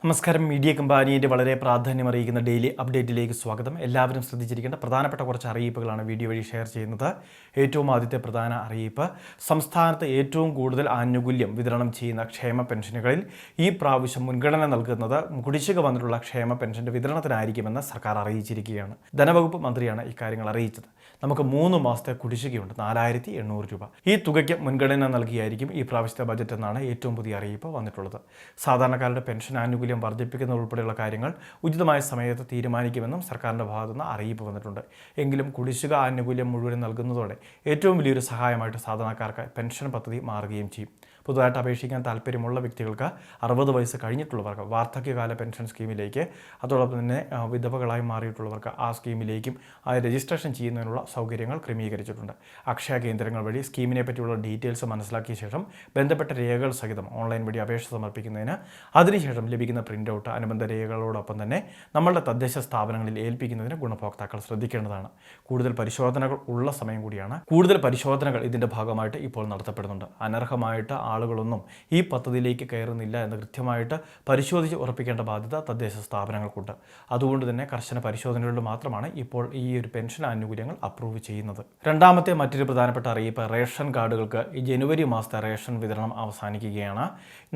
നമസ്കാരം. മീഡിയ കമ്പാനിയുടെ വളരെ പ്രാധാന്യമറിയിക്കുന്ന ഡെയിലി അപ്ഡേറ്റിലേക്ക് സ്വാഗതം. എല്ലാവരും ശ്രദ്ധിച്ചിരിക്കേണ്ട പ്രധാനപ്പെട്ട കുറച്ച് അറിയിപ്പുകളാണ് വീഡിയോ വഴി ഷെയർ ചെയ്യുന്നത്. ഏറ്റവും ആദ്യത്തെ പ്രധാന അറിയിപ്പ്, സംസ്ഥാനത്ത് ഏറ്റവും കൂടുതൽ ആനുകൂല്യം വിതരണം ചെയ്യുന്ന ക്ഷേമ പെൻഷനുകളിൽ ഈ പ്രാവശ്യം മുൻഗണന നൽകുന്നത് കുടിശ്ശിക വന്നിട്ടുള്ള ക്ഷേമ പെൻഷൻ്റെ വിതരണത്തിനായിരിക്കുമെന്ന് സർക്കാർ അറിയിച്ചിരിക്കുകയാണ്. ധനവകുപ്പ് മന്ത്രിയാണ് ഇക്കാര്യങ്ങൾ അറിയിച്ചത്. നമുക്ക് 3 മാസത്തെ കുടിശ്ശികയുണ്ട്, 4800 രൂപ. ഈ തുകയ്ക്ക് മുൻഗണന നൽകിയായിരിക്കും ഈ പ്രാവശ്യത്തെ ബജറ്റ് എന്നാണ് ഏറ്റവും പുതിയ അറിയിപ്പ് വന്നിട്ടുള്ളത്. സാധാരണക്കാരുടെ പെൻഷൻ ആനുകൂല്യം വർദ്ധിപ്പിക്കുന്ന ഉൾപ്പെടെയുള്ള കാര്യങ്ങൾ ഉചിതമായ സമയത്ത് തീരുമാനിക്കുമെന്നും സർക്കാരിൻ്റെ ഭാഗത്തുനിന്ന് അറിയിപ്പ് വന്നിട്ടുണ്ട്. എങ്കിലും കുടിശ്ശിക ആനുകൂല്യം മുഴുവൻ നൽകുന്നതോടെ ഏറ്റവും വലിയൊരു സഹായമായിട്ട് സാധാരണക്കാർക്ക് പെൻഷൻ പദ്ധതി മാറുകയും ചെയ്യും. പുതുതായിട്ട് അപേക്ഷിക്കാൻ താല്പര്യമുള്ള വ്യക്തികൾക്ക് 60 വയസ്സ് കഴിഞ്ഞിട്ടുള്ളവർക്ക് വാർദ്ധക്യകാല പെൻഷൻ സ്കീമിലേക്ക്, അതോടൊപ്പം തന്നെ വിധവകളായി മാറിയിട്ടുള്ളവർക്ക് ആ സ്കീമിലേക്കും രജിസ്ട്രേഷൻ ചെയ്യുന്നതിനുള്ള സൗകര്യങ്ങൾ ക്രമീകരിച്ചിട്ടുണ്ട്. അക്ഷയ കേന്ദ്രങ്ങൾ വഴി സ്കീമിനെ പറ്റിയുള്ള ഡീറ്റെയിൽസ് മനസ്സിലാക്കിയ ശേഷം ബന്ധപ്പെട്ട രേഖകൾ സഹിതം ഓൺലൈൻ വഴി അപേക്ഷ സമർപ്പിക്കുന്നതിന് അതിനുശേഷം ലഭിക്കുന്ന പ്രിൻ്റ് ഔട്ട് അനുബന്ധ രേഖകളോടൊപ്പം തന്നെ നമ്മളുടെ തദ്ദേശ സ്ഥാപനങ്ങളിൽ ഏൽപ്പിക്കുന്നതിന് ഗുണഭോക്താക്കൾ ശ്രദ്ധിക്കേണ്ടതാണ്. കൂടുതൽ പരിശോധനകൾ ഉള്ള സമയം കൂടിയാണ്. കൂടുതൽ പരിശോധനകൾ ഇതിൻ്റെ ഭാഗമായിട്ട് ഇപ്പോൾ നടത്തപ്പെടുന്നുണ്ട്. അനർഹമായിട്ട് ആളുകളൊന്നും ഈ പദ്ധതിയിലേക്ക് കയറുന്നില്ല എന്ന് കൃത്യമായിട്ട് പരിശോധിച്ച് ഉറപ്പിക്കേണ്ട ബാധ്യത തദ്ദേശ സ്ഥാപനങ്ങൾക്കുണ്ട്. അതുകൊണ്ട് തന്നെ കർശന പരിശോധനകളിൽ മാത്രമാണ് ഇപ്പോൾ ഈ ഒരു പെൻഷൻ ആനുകൂല്യങ്ങൾ അപ്രൂവ് ചെയ്യുന്നത്. രണ്ടാമത്തെ മറ്റൊരു പ്രധാനപ്പെട്ട അറിയിപ്പ്, റേഷൻ കാർഡുകൾക്ക് ഈ ജനുവരി മാസത്തെ റേഷൻ വിതരണം അവസാനിക്കുകയാണ്.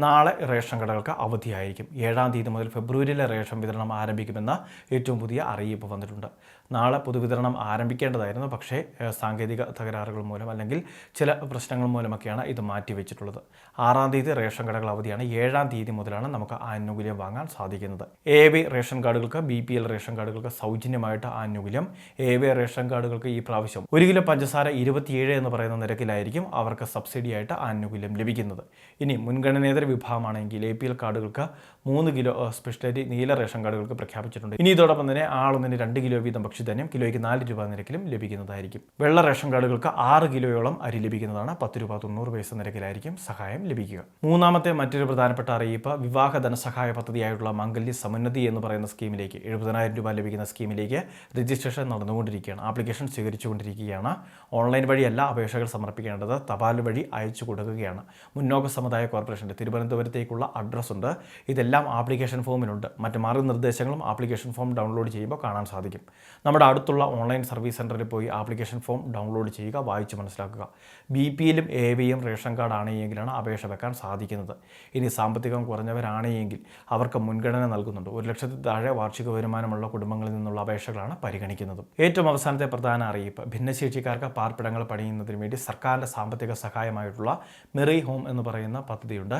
നാളെ റേഷൻ കടകൾക്ക് അവധിയായിരിക്കും. 7-ാം തീയതി മുതൽ ഫെബ്രുവരിയിലെ റേഷൻ വിതരണം ആരംഭിക്കുമെന്ന ഏറ്റവും പുതിയ അറിയിപ്പ് വന്നിട്ടുണ്ട്. നാളെ പൊതുവിതരണം ആരംഭിക്കേണ്ടതായിരുന്നു, പക്ഷേ സാങ്കേതിക തകരാറുകൾ മൂലം അല്ലെങ്കിൽ ചില പ്രശ്നങ്ങൾ മൂലമൊക്കെയാണ് ഇത് മാറ്റിവെച്ചിട്ടുള്ളത്. 6-ാം തീയതി റേഷൻ കടകൾ അവധിയാണ്. 7-ാം തീയതി മുതലാണ് നമുക്ക് ആനുകൂല്യം വാങ്ങാൻ സാധിക്കുന്നത്. AV റേഷൻ കാർഡുകൾക്ക്, BPL റേഷൻ കാർഡുകൾക്ക് സൗജന്യമായിട്ട് ആനുകൂല്യം. AV റേഷൻ കാർഡുകൾക്ക് ഈ പ്രാവശ്യം 1 കിലോ പഞ്ചസാര 27 എന്ന് പറയുന്ന നിരക്കിലായിരിക്കും അവർക്ക് സബ്സിഡി ആയിട്ട് ആനുകൂല്യം ലഭിക്കുന്നത്. ഇനി മുൻഗണനേതര വിഭാഗമാണെങ്കിൽ APL കാർഡുകൾക്ക് 3 കിലോ സ്പെഷ്യലിറ്റി നീല റേഷൻ കാർഡുകൾക്ക് പ്രഖ്യാപിച്ചിട്ടുണ്ട്. ഇനി ഇതോടൊപ്പം തന്നെ ആളൊന്നിന് 2 കിലോ വീതം ഭക്ഷ്യധാന്യം കിലോയ്ക്ക് 4 രൂപ നിരക്കിലും ലഭിക്കുന്നതായിരിക്കും. വെള്ള റേഷൻ കാർഡുകൾക്ക് 6 കിലോയോളം അരി ലഭിക്കുന്നതാണ്. 10 രൂപ 90 പൈസ നിരക്കിലായിരിക്കും സഹായം ലഭിക്കുക. മൂന്നാമത്തെ മറ്റൊരു പ്രധാനപ്പെട്ട അറിയിപ്പ്, വിവാഹ ധനസഹായ പദ്ധതിയായിട്ടുള്ള മംഗല്യ സമുന്നതി എന്ന് പറയുന്ന സ്കീമിലേക്ക് 70,000 രൂപ ലഭിക്കുന്ന സ്കീമിലേക്ക് രജിസ്ട്രേഷൻ നടന്നുകൊണ്ടിരിക്കുകയാണ്. ആപ്ലിക്കേഷൻ സ്വീകരിച്ചുകൊണ്ടിരിക്കുകയാണ്. ഓൺലൈൻ വഴിയല്ല അപേക്ഷകൾ സമർപ്പിക്കേണ്ടത്, തപാൽ വഴി അയച്ചു കൊടുക്കുകയാണ്. മുന്നോക്ക സമുദായ കോർപ്പറേഷൻ്റെ തിരുവനന്തപുരത്തേക്കുള്ള അഡ്രസ്സ് ഉണ്ട്. ഇതെല്ലാം ആപ്ലിക്കേഷൻ ഫോമിലുണ്ട്. മറ്റ് മാർഗ്ഗനിർദ്ദേശങ്ങളും ആപ്ലിക്കേഷൻ ഫോം ഡൗൺലോഡ് ചെയ്യുമ്പോൾ കാണാൻ സാധിക്കും. നമ്മുടെ അടുത്തുള്ള ഓൺലൈൻ സർവീസ് സെൻറ്ററിൽ പോയി ആപ്ലിക്കേഷൻ ഫോം ഡൗൺലോഡ് ചെയ്യുക, വായിച്ച് മനസ്സിലാക്കുക. BPLും AVയും റേഷൻ കാർഡ് ആണെങ്കിലാണ് അപേക്ഷ വെക്കാൻ സാധിക്കുന്നത്. ഇനി സാമ്പത്തികം കുറഞ്ഞവരാണെങ്കിൽ അവർക്ക് മുൻഗണന നൽകുന്നുണ്ട്. 1 ലക്ഷത്തിൽ താഴെ വാർഷിക വരുമാനമുള്ള കുടുംബങ്ങളിൽ നിന്നുള്ള അപേക്ഷകളാണ് പരിഗണിക്കുന്നത്. ഏറ്റവും അവസാനത്തെ പ്രധാന അറിയിപ്പ്, ഭിന്നശേഷിക്കാർക്ക് പാർപ്പിടങ്ങൾ പണിയുന്നതിന് വേണ്ടി സർക്കാരിൻ്റെ സാമ്പത്തിക സഹായമായിട്ടുള്ള മെറി ഹോം എന്ന് പറയുന്ന പദ്ധതിയുണ്ട്.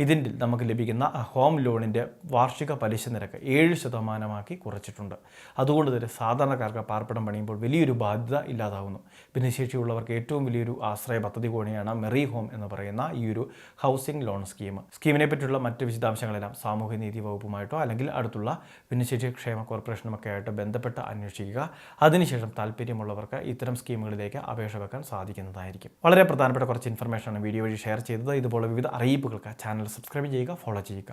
ഇതിൻ്റെ നമുക്ക് ലഭിക്കുന്ന ഹോം ലോണിൻ്റെ വാർഷിക പലിശ നിരക്ക് 7% കുറച്ചിട്ടുണ്ട്. അതുകൊണ്ട് തന്നെ സാധാരണക്കാർക്ക് പാർപ്പിടം പണിയുമ്പോൾ വലിയൊരു ബാധ്യത ഇല്ലാതാവുന്നു. ഭിന്നശേഷിയുള്ളവർക്ക് ഏറ്റവും വലിയൊരു ആശ്രയ പദ്ധതി കൂടിയാണ് മെറി ഹോം എന്ന് പറയുന്ന ഈ ഒരു ഹൗസിംഗ് ലോൺ സ്കീം. സ്കീമിനെ പറ്റിയുള്ള മറ്റ് വിശദാംശങ്ങളെല്ലാം സാമൂഹ്യനീതി വകുപ്പുമായിട്ടോ അല്ലെങ്കിൽ അടുത്തുള്ള ഭിന്നശേഷി ക്ഷേമ കോർപ്പറേഷനുമൊക്കെ ആയിട്ട് ബന്ധപ്പെട്ട് അന്വേഷിക്കുക. അതിനുശേഷം താല്പര്യമുള്ളവർക്ക് ഇത്തരം സ്കീമുകളിലേക്ക് അപേക്ഷ വെക്കാൻ സാധിക്കുന്നതായിരിക്കും. വളരെ പ്രധാനപ്പെട്ട കുറച്ച് ഇൻഫർമേഷനാണ് വീഡിയോ വഴി ഷെയർ ചെയ്തത്. ഇതുപോലെ വിവിധ അറിയിപ്പുകൾക്ക് ചാനൽ സബ്സ്ക്രൈബ് ചെയ്യുക, ഫോളോ ചെയ്യുക.